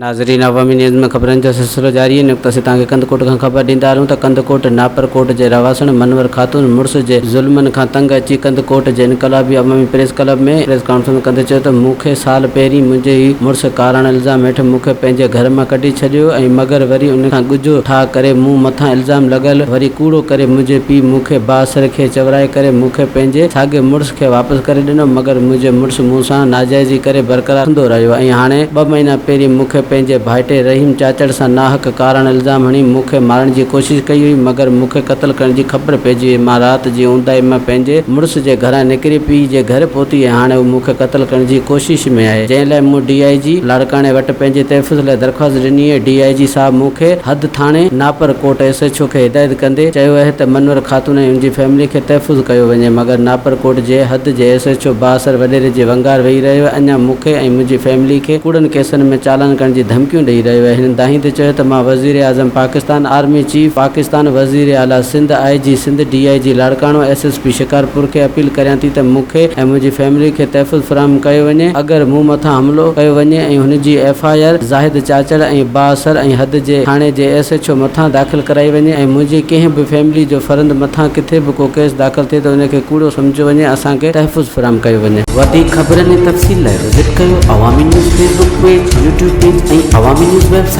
नाज़रीन, अवामी न्यूज़ में ख़बरनि जो सिलसिलो जारी है। नुक़्ता से तव्हांखे कंदकोट खां ख़बर ॾींदा हलूं त कंदकोट नापरकोट जे रवासण मनवर ख़ातून मुड़ुस जे ज़ुल्मनि खां तंग अची कंदकोट जे इनक़लाबी अवामी प्रेस क्लब में प्रेस कॉन्फ्रेंस कंदे चयो त मूंखे साल पहिरीं मुंहिंजे ई मुड़ुस कारण इल्ज़ाम हेठि मूंखे पंहिंजे घर मां कढी छॾियो ऐं मगर वरी उन खां ॻुझो ठाह करे मूं मथां इल्ज़ाम लॻल वरी कूड़ो करे मुंहिंजे पीउ मूंखे बासर खे चवराए करे मूंखे पंहिंजे साॻे मुड़ुस खे वापसि करे ॾिनो, मगर मुंहिंजे मुड़ुस मूं सां नाजाइज़ी करे बरक़रार हूंदो रहियो ऐं हाणे 2 महीना पहिरीं मूंखे पंहिंजे भाइटे रहीम चाचड़ सां नाहक कारण इल्ज़ाम हणी मूंखे मारण जी कोशिशि कई हुई, मगर मूंखे क़त्ल करण जी ख़बर पइजी वई। मां राति जी ऊंदाई मां पंहिंजे मुड़ुस जे घरां निकिरी पीउ जे घर पहुती ऐं हाणे मूंखे क़त्ल करण जी कोशिशि में आहे, जंहिं लाइ मूं DIG लाड़काणे वटि पंहिंजे तहफ़्फ़ुज़ लाइ दरख़्वास्त ॾिनी आहे। DIG साहब मूंखे हद थाणे नापरकोट SHO खे हिदायत कंदे चयो आहे त मनवर ख़ातून ऐं हुनजी फैमिली खे तहफ़्फ़ुज़ कयो वञे, मगर नापरकोट जे हद जे SHO बासर वॾेरे जे वंगार वेही रहियो आहे। अञा मूंखे ऐं मुंहिंजी फैमिली खे कूड़नि केसनि में चालान करण जी धमकियूं ॾेई रहियो आहे। हिन दाही ते चयो त मां वज़ीर आज़म पाकिस्तान, आर्मी चीफ पाकिस्तान, वज़ीर आला Sindh, IG Sindh, DIG Larkana, SSP Shikarpur खे अपील करियां थी त मूंखे ऐं मुंहिंजी फैमिली खे तहफ़्फ़ुज़ फ़राहम कयो वञे। अगरि मूं मथां हमिलो कयो वञे ऐं हुनजी FIR ज़ाहिद चाचड़ ऐं बासर ऐं हद जे थाणे जे SHO मथां दाख़िल कराई वञे ऐं मुंहिंजी कंहिं बि फैमिली जो फ़र्द मथां किथे बि को केस दाख़िल थिए त उनखे कूड़ो सम्झो वञे, असांखे तहफ़्फ़ुज़ फ़राहम कयो वञे। वधीक ख़बरनि ऐं तफ़सील लाइ विज़िट कयो अवामी news Facebook page, YouTube page ऐं अवामी न्यूज़ वेबसाइट।